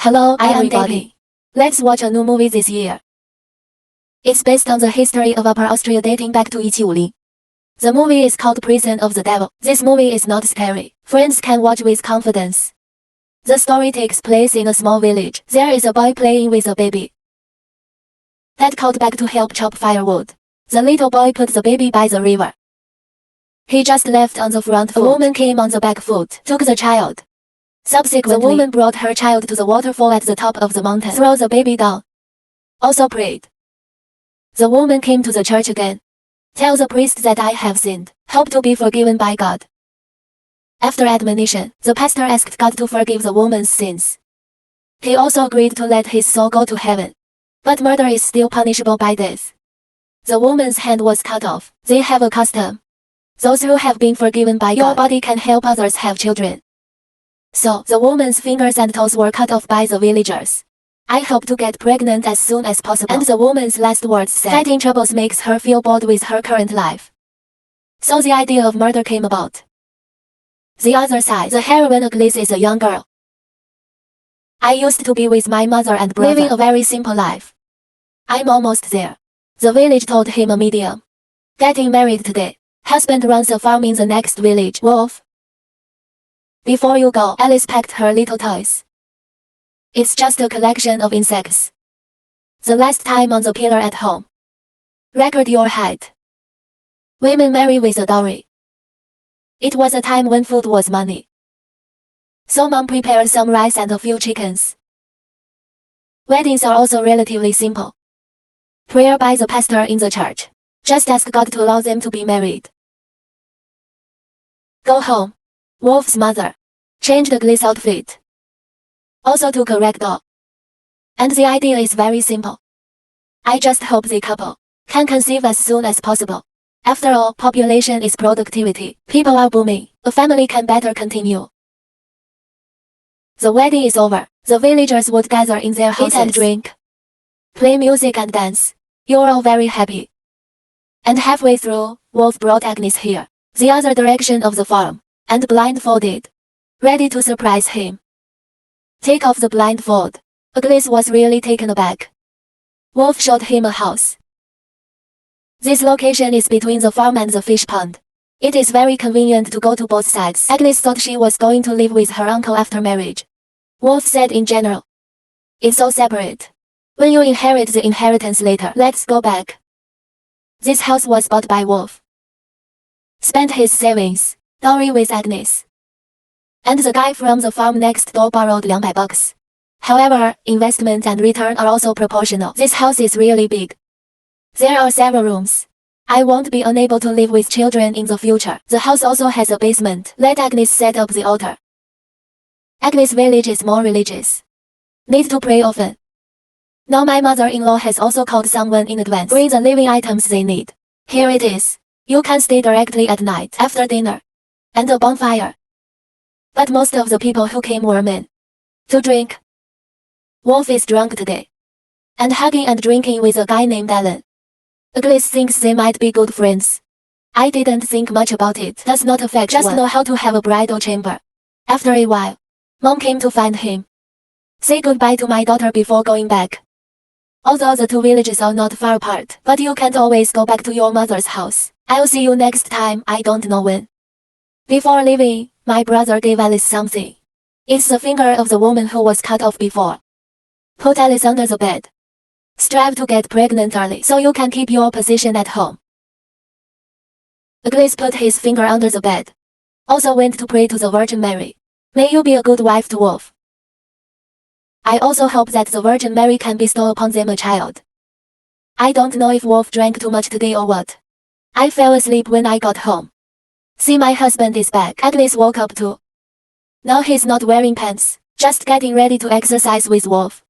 Hello, everybody. Let's watch a new movie this year. It's based on the history of Upper Austria dating back to 1750. The movie is called Prison of the Devil. This movie is not scary. Friends can watch with confidence. The story takes place in a small village. There is a boy playing with a baby. Dad called back to help chop firewood. The little boy put the baby by the river. He just left on the front foot. A woman came on the back foot, took the child. Subsequently, the woman brought her child to the waterfall at the top of the mountain, threw the baby down. Also prayed. The woman came to the church again. Tell the priest that I have sinned. Hope to be forgiven by God. After admonition, the pastor asked God to forgive the woman's sins. He also agreed to let his soul go to heaven. But murder is still punishable by death. The woman's hand was cut off. They have a custom. Those who have been forgiven by God, your body can help others have children. So, the woman's fingers and toes were cut off by the villagers. I hope to get pregnant as soon as possible. And the woman's last words said, fighting troubles makes her feel bored with her current life. So the idea of murder came about. The other side, the heroine Agnes is a young girl. I used to be with my mother and brother, living a very simple life. I'm almost there. The village told him a medium. Getting married today. Husband runs a farm in the next village. Wolf. Before you go, Alice packed her little toys. It's just a collection of insects. The last time on the pillar at home. Record your height. Women marry with a dowry. It was a time when food was money. So mom prepared some rice and a few chickens. Weddings are also relatively simple. Prayer by the pastor in the church. Just ask God to allow them to be married. Go home. Wolf's mother. Changed Agnes' outfit. Also took a rag doll. And the idea is very simple. I just hope the couple can conceive as soon as possible. After all, population is productivity. People are booming. A family can better continue. The wedding is over. The villagers would gather in their houses, eat and drink, play music and dance. You're all very happy. And halfway through, Wolf brought Agnes here, the other direction of the farm, and blindfolded, ready to surprise him. Take off the blindfold. Agnes was really taken aback. Wolf showed him a house. This location is between the farm and the fish pond. It is very convenient to go to both sides. Agnes thought she was going to live with her uncle after marriage. Wolf said in general. It's so separate. When you inherit the inheritance later, let's go back. This house was bought by Wolf. Spent his savings, dowry with Agnes. And the guy from the farm next door borrowed $200. However, investment and return are also proportional. This house is really big. There are several rooms. I won't be unable to live with children in the future. The house also has a basement. Let Agnes set up the altar. Agnes' village is more religious. Need to pray often. Now my mother-in-law has also called someone in advance. Bring the living items they need. Here it is. You can stay directly at night after dinner. And a bonfire. But most of the people who came were men. To drink. Wolf is drunk today. And hugging and drinking with a guy named Alan. Agnes thinks they might be good friends. I didn't think much about it. Does not affect just one. Know how to have a bridal chamber. After a while, Mom came to find him. Say goodbye to my daughter before going back. Although the two villages are not far apart, but you can't always go back to your mother's house. I'll see you next time, I don't know when. Before leaving, my brother gave Alice something. It's the finger of the woman who was cut off before. Put Alice under the bed. Strive to get pregnant early so you can keep your position at home. Agnes put his finger under the bed. Also went to pray to the Virgin Mary. May you be a good wife to Wolf. I also hope that the Virgin Mary can bestow upon them a child. I don't know if Wolf drank too much today or what. I fell asleep when I got home. See, my husband is back. Agnes woke up too. Now he's not wearing pants, just getting ready to exercise with Wolf.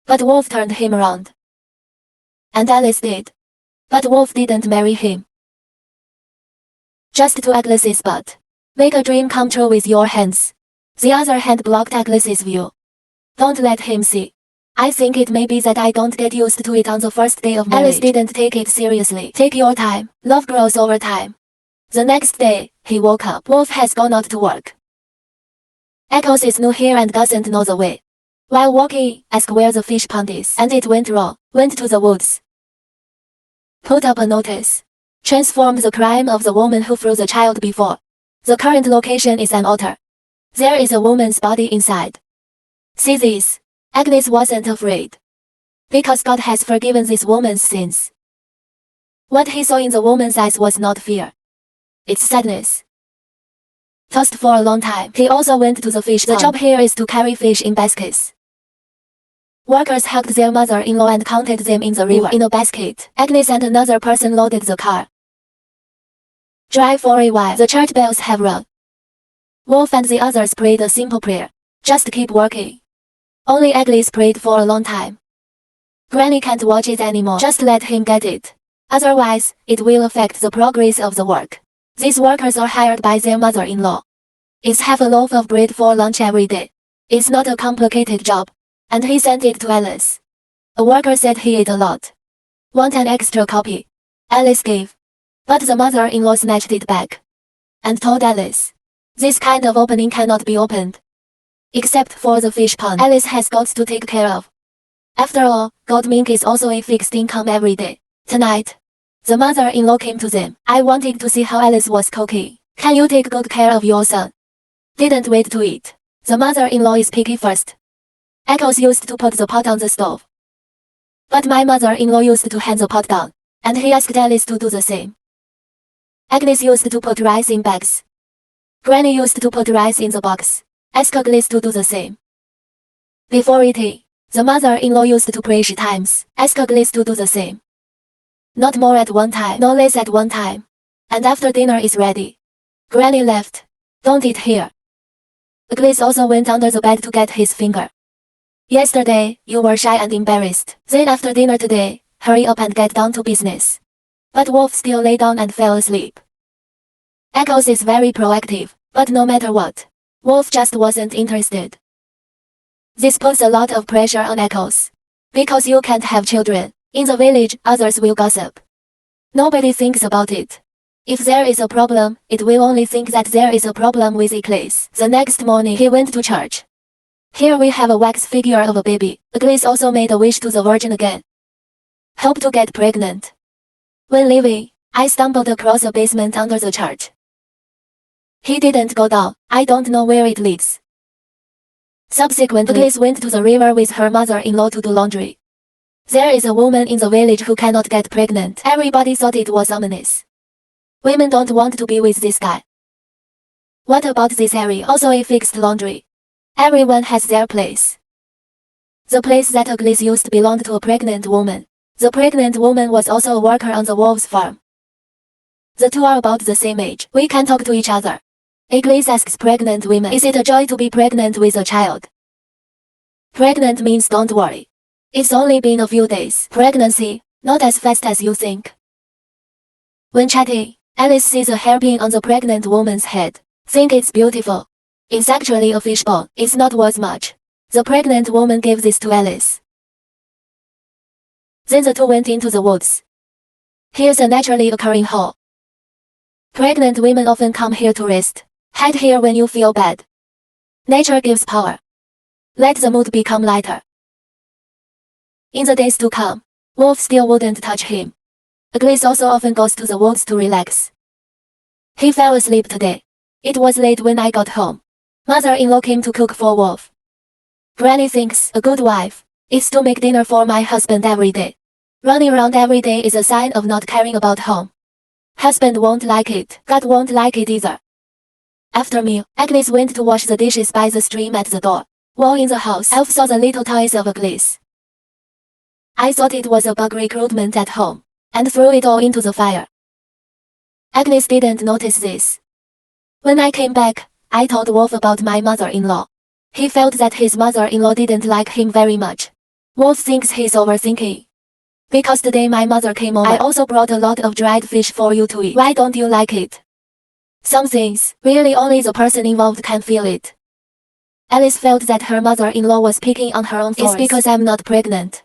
But Wolf turned him around. And Alice did. But Wolf didn't marry him. Just to Agnes's butt. Make a dream come true with your hands. The other hand blocked Agnes's view. Don't let him see. I think it may be that I don't get used to it on the first day of marriage. Alice didn't take it seriously. Take your time. Love grows over time. The next day, he woke up. Wolf has gone out to work. Echoes is new here and doesn't know the way. While walking, ask where the fish pond is, and it went wrong, went to the woods. Put up a notice. Transformed the crime of the woman who threw the child before. The current location is an altar. There is a woman's body inside. See this. Agnes wasn't afraid. Because God has forgiven this woman's sins. What he saw in the woman's eyes was not fear. It's sadness. Tossed for a long time, he also went to the fish pond. The job here is to carry fish in baskets. Workers helped their mother-in-law and counted them in the river in a basket. Agnes and another person loaded the car. Drive for a while. The church bells have rung. Wolf and the others prayed a simple prayer. Just keep working. Only Agnes prayed for a long time. Granny can't watch it anymore. Just let him get it. Otherwise, it will affect the progress of the work. These workers are hired by their mother-in-law. It's half a loaf of bread for lunch every day. It's not a complicated job. And he sent it to Alice. A worker said he ate a lot. Want an extra copy? Alice gave. But the mother-in-law snatched it back. And told Alice. This kind of opening cannot be opened. Except for the fish pond Alice has got to take care of. After all, gold mink is also a fixed income every day. Tonight, the mother-in-law came to them. I wanted to see how Alice was cooking. Can you take good care of your son? Didn't wait to eat. The mother-in-law is picky first. Agnes used to put the pot on the stove. But my mother-in-law used to hand the pot down, and he asked Alice to do the same. Agnes used to put rice in bags. Granny used to put rice in the box. Ask Agnes to do the same. Before eating, the mother-in-law used to pray 3 times. Ask Agnes to do the same. Not more at one time, no less at one time. And after dinner is ready. Granny left. Don't eat here. Agnes also went under the bed to get his finger. Yesterday, you were shy and embarrassed. Then after dinner today, hurry up and get down to business. But Wolf still lay down and fell asleep. Agnes is very proactive, but no matter what, Wolf just wasn't interested. This puts a lot of pressure on Agnes. Because you can't have children. In the village, others will gossip. Nobody thinks about it. If there is a problem, it will only think that there is a problem with Agnes. The next morning, he went to church. Here we have a wax figure of a baby. Agnes also made a wish to the Virgin again. Hope to get pregnant. When leaving, I stumbled across a basement under the church. He didn't go down. I don't know where it leads. Subsequently, Agnes went to the river with her mother-in-law to do laundry. There is a woman in the village who cannot get pregnant. Everybody thought it was ominous. Women don't want to be with this guy. What about this area? Also a fixed laundry. Everyone has their place. The place that Agnes used belonged to a pregnant woman. The pregnant woman was also a worker on the wolf's farm. The two are about the same age. We can talk to each other. Agnes asks pregnant women, is it a joy to be pregnant with a child? Pregnant means don't worry. It's only been a few days. Pregnancy, not as fast as you think. When chatting, Alice sees a hairpin on the pregnant woman's head. Think it's beautiful. It's actually a fishbone. It's not worth much. The pregnant woman gave this to Alice. Then the two went into the woods. Here's a naturally occurring hole. Pregnant women often come here to rest. Hide here when you feel bad. Nature gives power. Let the mood become lighter. In the days to come, Wolf still wouldn't touch him. Agnes also often goes to the woods to relax. He fell asleep today. It was late when I got home. Mother-in-law came to cook for Wolf. Granny thinks a good wife is to make dinner for my husband every day. Running around every day is a sign of not caring about home. Husband won't like it. God won't like it either. After meal, Agnes went to wash the dishes by the stream at the door. While in the house, Elf saw the little toys of Agnes. I thought it was a bug recruitment at home, and threw it all into the fire. Agnes didn't notice this. When I came back, I told Wolf about my mother-in-law. He felt that his mother-in-law didn't like him very much. Wolf thinks he's overthinking. Because today my mother came over, I also brought a lot of dried fish for you to eat. Why don't you like it? Some things, really only the person involved can feel it. Alice felt that her mother-in-law was picking on her own thorns. It's because I'm not pregnant.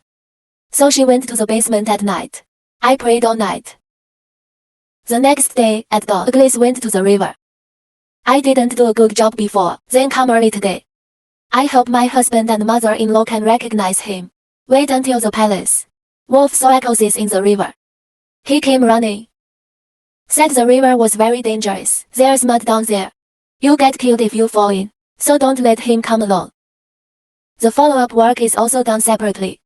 So she went to the basement at night. I prayed all night. The next day, at dawn, Agnes went to the river. I didn't do a good job before, then come early today. I hope my husband and mother-in-law can recognize him. Wait until the palace. Wolf saw Agnes in the river. He came running. Said the river was very dangerous. There's mud down there. You'll get killed if you fall in, so don't let him come alone. The follow-up work is also done separately,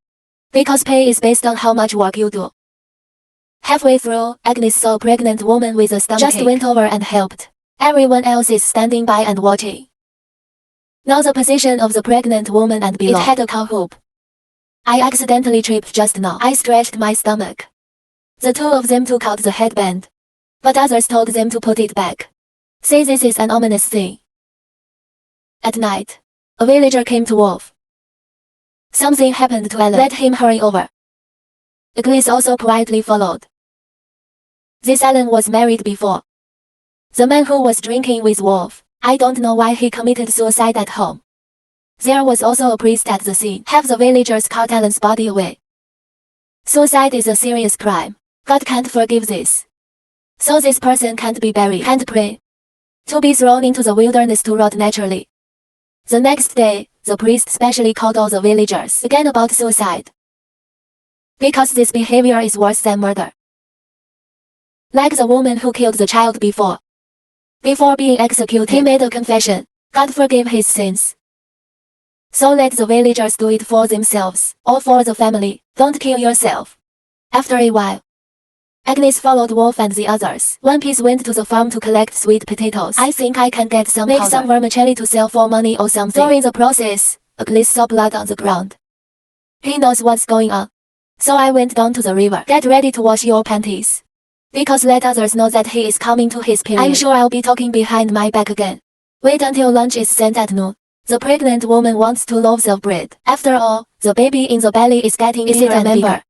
because pay is based on how much work you do. Halfway through, Agnes saw a pregnant woman with a stomachache. Just went over and helped. Everyone else is standing by and watching. Now the position of the pregnant woman and below. It had a cow hoop. I accidentally tripped just now. I stretched my stomach. The two of them took out the headband, but others told them to put it back. Say this is an ominous thing. At night, a villager came to Wolf. Something happened to Alan. Let him hurry over. Agnes also quietly followed. This Alan was married before. The man who was drinking with Wolf, I don't know why he committed suicide at home. There was also a priest at the scene. Have the villagers cart Alan's body away. Suicide is a serious crime. God can't forgive this. So this person can't be buried, can't pray. To be thrown into the wilderness to rot naturally. The next day, the priest specially called all the villagers again about suicide. Because this behavior is worse than murder. Like the woman who killed the child before. Before being executed, he made a confession. God forgave his sins. So let the villagers do it for themselves, or for the family. Don't kill yourself. After a while, Agnes followed Wolf and the others. One piece went to the farm to collect sweet potatoes. I think I can get some powder. Make some vermicelli to sell for money or something. During the process, Agnes saw blood on the ground. He knows what's going on. So I went down to the river. Get ready to wash your panties. Because let others know that he is coming to his period. I'm sure I'll be talking behind my back again. Wait until lunch is sent at noon. The pregnant woman wants 2 loaves of bread. After all, the baby in the belly is getting bigger and bigger.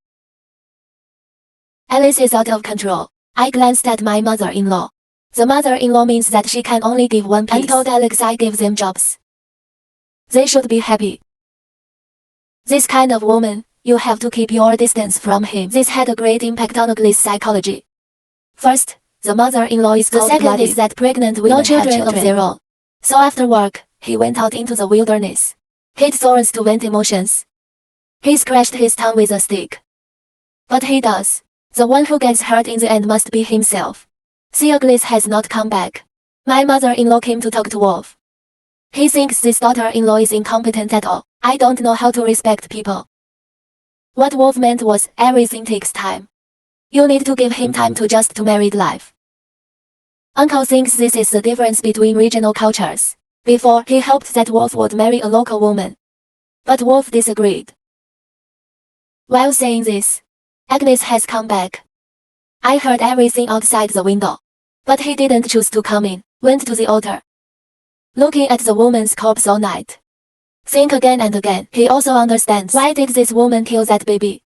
Alice is out of control. I glanced at my mother-in-law. The mother-in-law means that she can only give one piece. And told Alex I give them jobs. They should be happy. This kind of woman, you have to keep your distance from him. This had a great impact on Agnes' psychology. First, the mother-in-law is cold-blooded. The second is that pregnant women no children of their own. So after work, he went out into the wilderness. Hit thorns to vent emotions. He scratched his tongue with a stick. But he does. The one who gets hurt in the end must be himself. See, Agnes has not come back. My mother-in-law came to talk to Wolf. He thinks this daughter-in-law is incompetent at all. I don't know how to respect people. What Wolf meant was, everything takes time. You need to give him time to adjust to married life. Uncle thinks this is the difference between regional cultures. Before, he hoped that Wolf would marry a local woman. But Wolf disagreed. While saying this, Agnes has come back. I heard everything outside the window. But he didn't choose to come in, went to the altar. Looking at the woman's corpse all night. Think again and again. He also understands why did this woman kill that baby.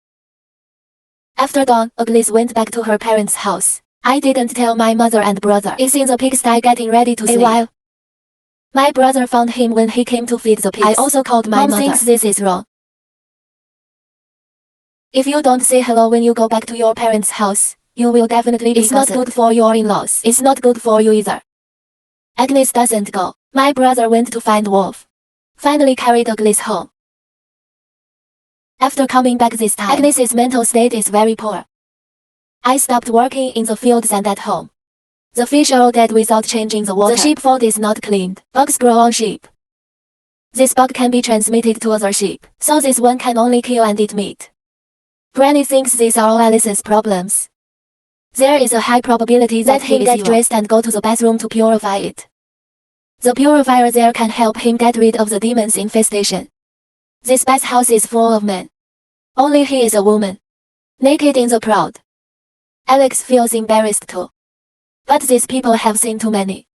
After dawn, Agnes went back to her parents' house. I didn't tell my mother and brother. Is in the pigsty getting ready to sleep. A while. My brother found him when he came to feed the pigs. I also called my mother. Mom thinks this is wrong. If you don't say hello when you go back to your parents' house, you will definitely be It's not good for your in-laws. It's not good for you either. Agnes doesn't go. My brother went to find Wolf. Finally carried Agnes home. After coming back this time, Agnes's mental state is very poor. I stopped working in the fields and at home. The fish are all dead without changing the water. The sheepfold is not cleaned. Bugs grow on sheep. This bug can be transmitted to other sheep, so this one can only kill and eat meat. Granny thinks these are all Alice's problems. There is a high probability that he get dressed and go to the bathroom to purify it. The purifier there can help him get rid of the demon's infestation. This bathhouse is full of men. Only he is a woman. Naked in the crowd. Alex feels embarrassed too. But these people have seen too many.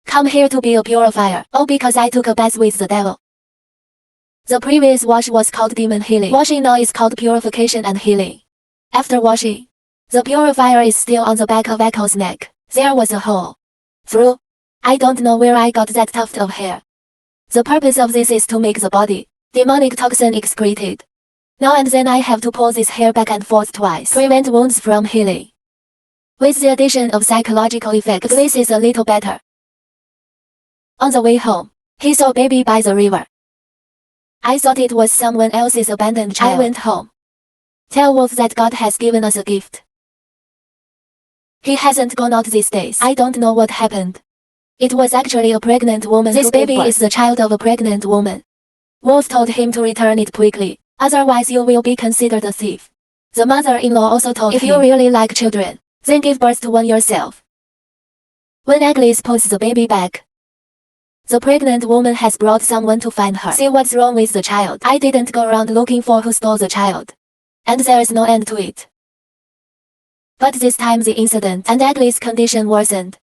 Come here to be a purifier. Oh, because I took a bath with the devil. The previous wash was called demon healing. Washing now is called purification and healing. After washing, the purifier is still on the back of Echo's neck. There was a hole. Through. I don't know where I got that tuft of hair. The purpose of this is to make the body demonic toxin excreted. Now and then I have to pull this hair back and forth twice. Prevent wounds from healing. With the addition of psychological effects, this is a little better. On the way home, he saw baby by the river. I thought it was someone else's abandoned child. I went home. Tell Wolf that God has given us a gift. He hasn't gone out these days. I don't know what happened. It was actually a pregnant woman. This baby is the child of a pregnant woman. Wolf told him to return it quickly, otherwise you will be considered a thief. The mother-in-law also told him, if you really like children, then give birth to one yourself. When Agnes puts the baby back, the pregnant woman has brought someone to find her. See what's wrong with the child. I didn't go around looking for who stole the child. And there's no end to it. But this time the incident and Agnes' condition worsened.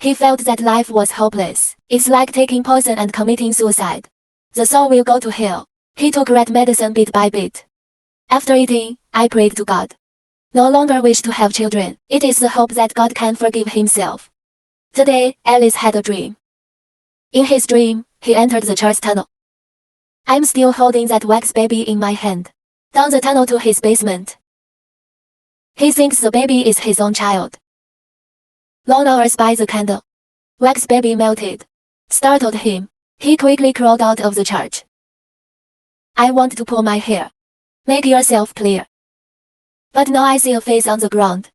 He felt that life was hopeless. It's like taking poison and committing suicide. The soul will go to hell. He took rat medicine bit by bit. After eating, I prayed to God. No longer wish to have children. It is the hope that God can forgive himself. Today, Alice had a dream. In his dream, he entered the church tunnel. I'm still holding that wax baby in my hand. Down the tunnel to his basement. He thinks the baby is his own child. Long hours by the candle. Wax baby melted. Startled him. He quickly crawled out of the church. I want to pull my hair. Make yourself clear. But now I see a face on the ground.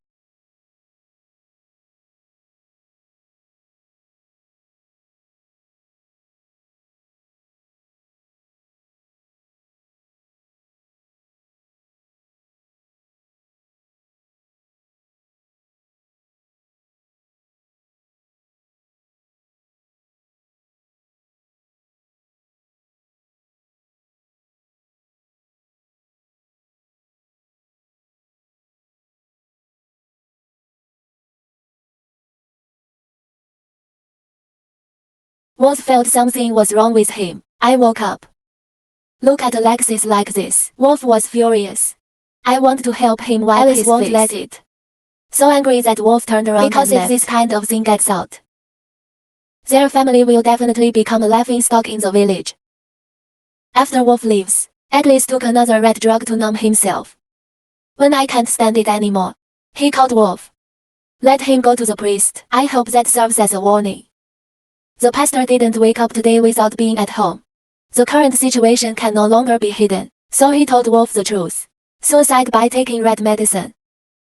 Wolf felt something was wrong with him. I woke up. Look at Alexis like this. Wolf was furious. I want to help him while Alice won't let it. So angry that Wolf turned around because if this kind of thing gets out, their family will definitely become a laughingstock in the village. After Wolf leaves, Agnes took another red drug to numb himself. When I can't stand it anymore, he called Wolf. Let him go to the priest. I hope that serves as a warning. The pastor didn't wake up today without being at home. The current situation can no longer be hidden, so he told Wolf the truth. Suicide by taking red medicine.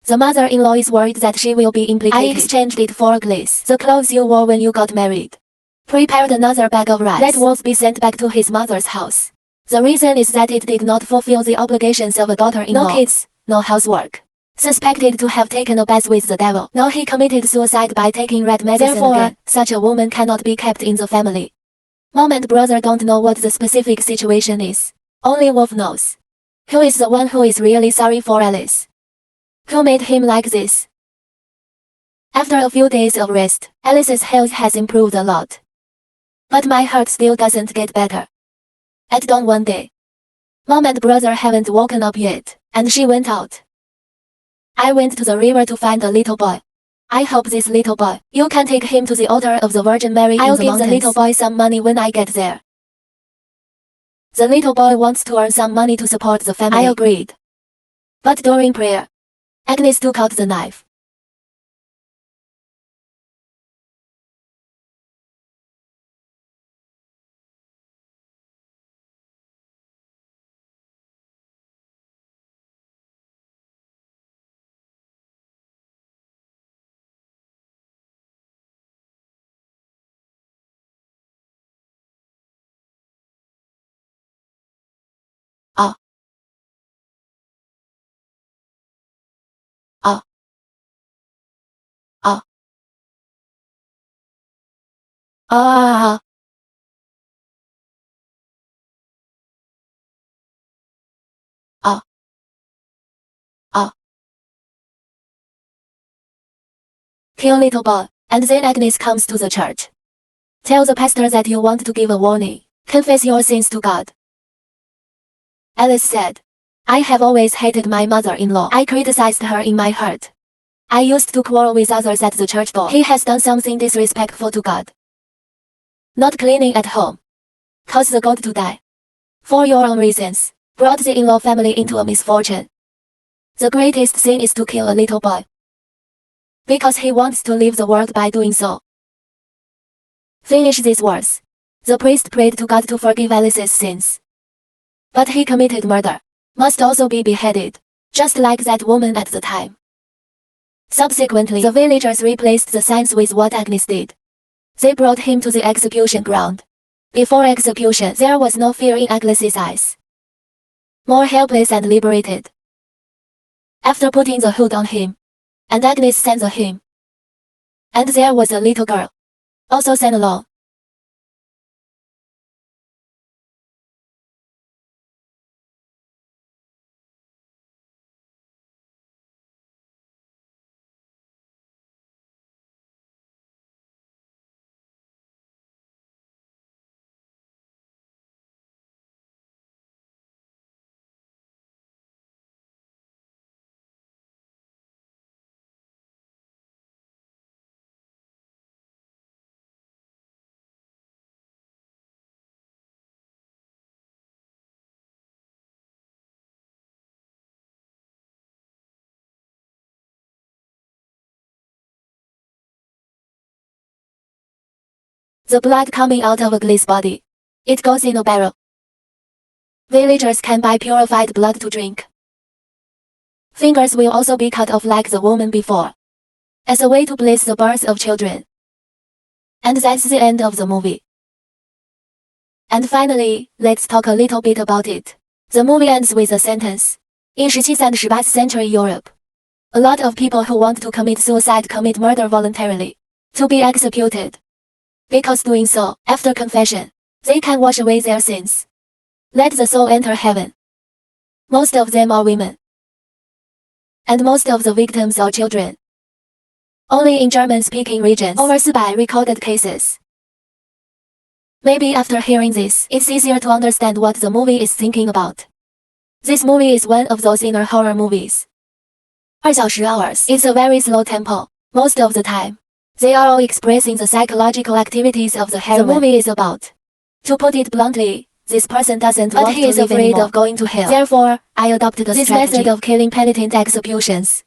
The mother-in-law is worried that she will be implicated. I exchanged it for a glaze. The clothes you wore when you got married. Prepared another bag of rice. Let Wolf be sent back to his mother's house. The reason is that it did not fulfill the obligations of a daughter-in-law. No kids, no housework. Suspected to have taken a bath with the devil. Now he committed suicide by taking red medicine. Therefore, again, such a woman cannot be kept in the family. Mom and brother don't know what the specific situation is. Only Wolf knows. Who is the one who is really sorry for Alice? Who made him like this? After a few days of rest, Alice's health has improved a lot. But my heart still doesn't get better. At dawn one day, Mom and brother haven't woken up yet, and she went out. I went to the river to find a little boy. I hope this little boy, you can take him to the altar of the Virgin Mary in the mountains. I'll give the little boy some money when I get there. The little boy wants to earn some money to support the family. I agreed. But during prayer, Agnes took out the knife. Ah. Ah. Ah. Ah. Ah. Ah. Kill little boy, and then Agnes comes to the church. Tell the pastor that you want to give a warning. Confess your sins to God. Alice said, I have always hated my mother-in-law. I criticized her in my heart. I used to quarrel with others at the church door. He has done something disrespectful to God. Not cleaning at home. Caused the goat to die. For your own reasons. Brought the in-law family into a misfortune. The greatest sin is to kill a little boy. Because he wants to leave the world by doing so. Finish these words. The priest prayed to God to forgive Alice's sins. But he committed murder, must also be beheaded, just like that woman at the time. Subsequently, the villagers replaced the signs with what Agnes did. They brought him to the execution ground. Before execution, there was no fear in Agnes's eyes. More helpless and liberated. After putting the hood on him, and Agnes sang the hymn. And there was a little girl, also sang along. The blood coming out of Agnes' body. It goes in a barrel. Villagers can buy purified blood to drink. Fingers will also be cut off like the woman before, as a way to bless the birth of children. And that's the end of the movie. And finally, let's talk a little bit about it. The movie ends with a sentence. In 17th and 18th century Europe, a lot of people who want to commit suicide commit murder voluntarily, to be executed. Because doing so, after confession, they can wash away their sins. Let the soul enter heaven. Most of them are women. And most of the victims are children. Only in German-speaking regions, over 400 recorded cases. Maybe after hearing this, it's easier to understand what the movie is thinking about. This movie is one of those inner horror movies. 2 hours. It's a very slow tempo, most of the time. They are all expressing the psychological activities of the heroine. The movie is about. To put it bluntly, this person doesn't want to live anymore. But he is afraid of going to hell. Therefore, I adopted this method of killing penitent executions.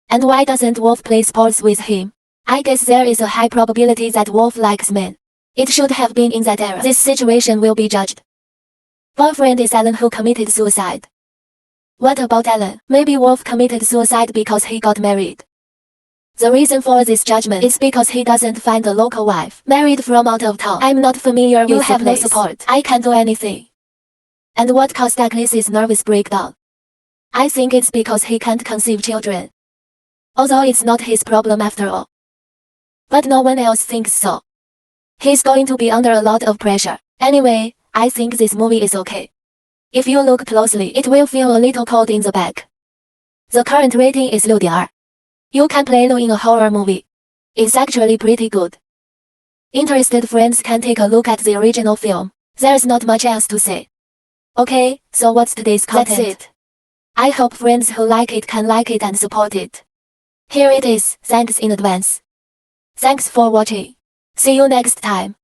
And why doesn't Wolf play sports with him? I guess there is a high probability that Wolf likes men. It should have been in that era. This situation will be judged. Boyfriend is Alan who committed suicide. What about Alan? Maybe Wolf committed suicide because he got married. The reason for this judgment is because he doesn't find a local wife, married from out of town. I'm not familiar with the place. You have no support. I can't do anything. And what caused Agnes's nervous breakdown? I think it's because he can't conceive children. Although it's not his problem after all. But no one else thinks so. He's going to be under a lot of pressure. Anyway, I think this movie is okay. If you look closely, it will feel a little cold in the back. The current rating is 6.2. You can play Lu in a horror movie. It's actually pretty good. Interested friends can take a look at the original film. There's not much else to say. Okay, so what's today's content? That's it. I hope friends who like it can like it and support it. Here it is, thanks in advance. Thanks for watching. See you next time.